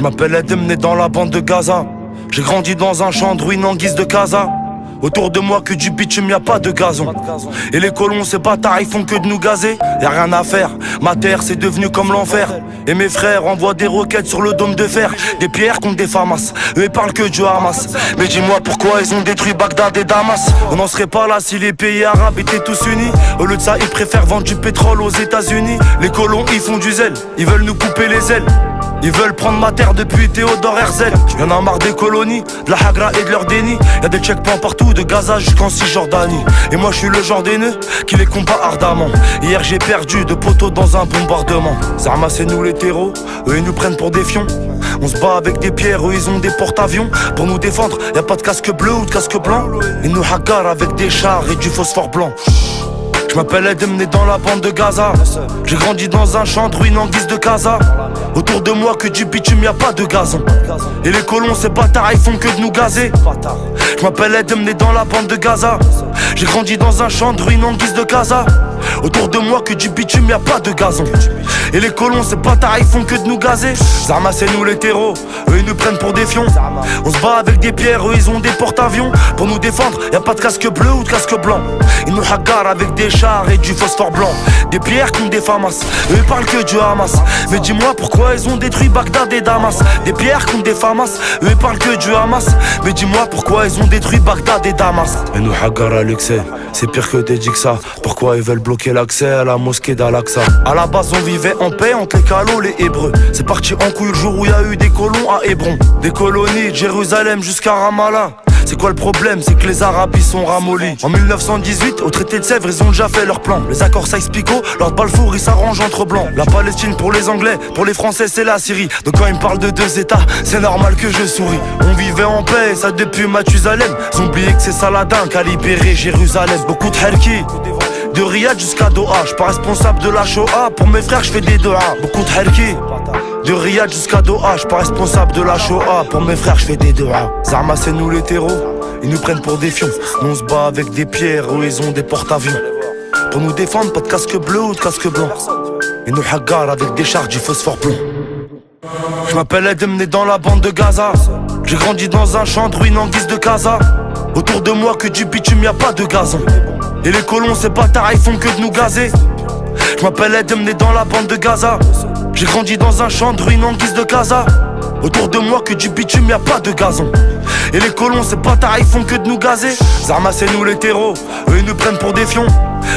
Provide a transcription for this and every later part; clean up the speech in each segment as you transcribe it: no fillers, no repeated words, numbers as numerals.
m'appelle Edem, né dans la bande de Gaza. J'ai grandi dans un champ de ruines en guise de casa. Autour de moi que du bitume, y'a pas de gazon. Et les colons, ces bâtards, ils font que de nous gazer. Y'a rien à faire, ma terre c'est devenu comme l'enfer. Et mes frères envoient des roquettes sur le dôme de fer. Des pierres contre des Hamas, eux ils parlent que du Hamas. Mais dis-moi pourquoi ils ont détruit Bagdad et Damas. On n'en serait pas là si les pays arabes étaient tous unis. Au lieu de ça, ils préfèrent vendre du pétrole aux États-Unis. Les colons, ils font du zèle, ils veulent nous couper les ailes. Ils veulent prendre ma terre depuis Théodore Herzl. Y'en a marre des colonies, de la hagra et de leur déni. Y'a des checkpoints partout, de Gaza jusqu'en Cisjordanie. Et moi je suis le genre d'aineux qui les combat ardemment. Hier j'ai perdu de poteaux dans un bombardement. Zarma c'est nous les terreaux, eux ils nous prennent pour des fions. On se bat avec des pierres, eux ils ont des porte-avions. Pour nous défendre, y'a pas de casque bleu ou de casque blanc. Ils nous hagarent avec des chars et du phosphore blanc. Je m'appelle Edem, né dans la bande de Gaza. J'ai grandi dans un champ de ruines en guise de casa. Autour de moi que du bitume, y'a pas de gazon. Et les colons, ces bâtards, ils font que de nous gazer. Je m'appelle Edem, né dans la bande de Gaza. J'ai grandi dans un champ de ruines en guise de casa. Autour de moi que du bitume, y'a pas de gazon. Et les colons, ces bâtards, ils font que de nous gazer. Zarma c'est nous les terreaux, eux ils nous prennent pour des fions. On se bat avec des pierres, eux ils ont des porte-avions. Pour nous défendre, y'a pas de casque bleu ou de casque blanc. Ils nous hagarent avec des chars et du phosphore blanc. Des pierres contre des Hamas, eux ils parlent que du Hamas. Mais dis-moi pourquoi ils ont détruit Bagdad et Damas. Des pierres contre des Hamas, eux ils parlent que du Hamas. Mais dis-moi pourquoi ils ont détruit Bagdad et Damas. Et nous hagarent à l'excès, c'est pire que des Dixa. Pourquoi ils veulent bloquer l'accès à la mosquée d'Al-Aqsa? À la base on vivait en paix entre les Calos, les Hébreux. C'est parti en couille le jour où y a eu des colons à Hébron. Des colonies de Jérusalem jusqu'à Ramallah. C'est quoi le problème? C'est que les Arabes ils sont ramollis. En 1918, au traité de Sèvres, ils ont déjà fait leur plan. Les accords Sykes-Picot, Lord Balfour, ils s'arrangent entre blancs. La Palestine pour les Anglais, pour les Français c'est la Syrie. Donc quand ils me parlent de deux états, c'est normal que je souris. On vivait en paix, ça depuis Mathusalem. Ils ont oublié que c'est Saladin qui a libéré Jérusalem. Beaucoup de Herki, de Riyad jusqu'à Doha. J'suis pas responsable de la Shoah, pour mes frères j'fais des doigts. Beaucoup de Herki, de Riyad jusqu'à Doha. J'suis pas responsable de la Shoah, pour mes frères j'fais des doigts. Zarma c'est nous les terreaux, ils nous prennent pour des fions. Nous on se bat avec des pierres, eux ils ont des porte-avions. Pour nous défendre, pas de casque bleu ou de casque blanc. Ils nous hagarent avec des chars du phosphore blanc. Je m'appelle Edem, né dans la bande de Gaza. J'ai grandi dans un champ de ruines en guise de casa. Autour de moi que du bitume, y'a pas de gazon. Et les colons, ces bâtards, ils font que de nous gazer. Je m'appelle Edem, né dans la bande de Gaza. J'ai grandi dans un champ de ruines en guise de casa. Autour de moi que du bitume, y'a pas de gazon. Et les colons, ces bâtards, ils font que de nous gazer. Zarma c'est nous les terreaux, eux ils nous prennent pour des fions.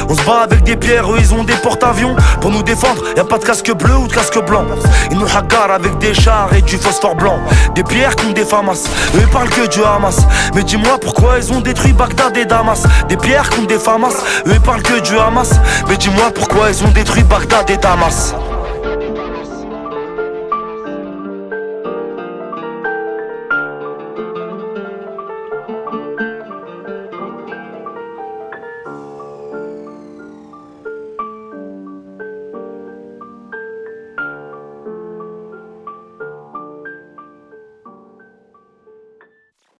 On se bat avec des pierres, eux ils ont des porte-avions. Pour nous défendre, y'a pas de casque bleu ou de casque blanc. Ils nous hagarent avec des chars et du phosphore blanc. Des pierres contre des Hamas, eux ils parlent que du Hamas. Mais dis-moi pourquoi ils ont détruit Bagdad et Damas. Des pierres contre des Hamas, eux ils parlent que du Hamas. Mais dis-moi pourquoi ils ont détruit Bagdad et Damas.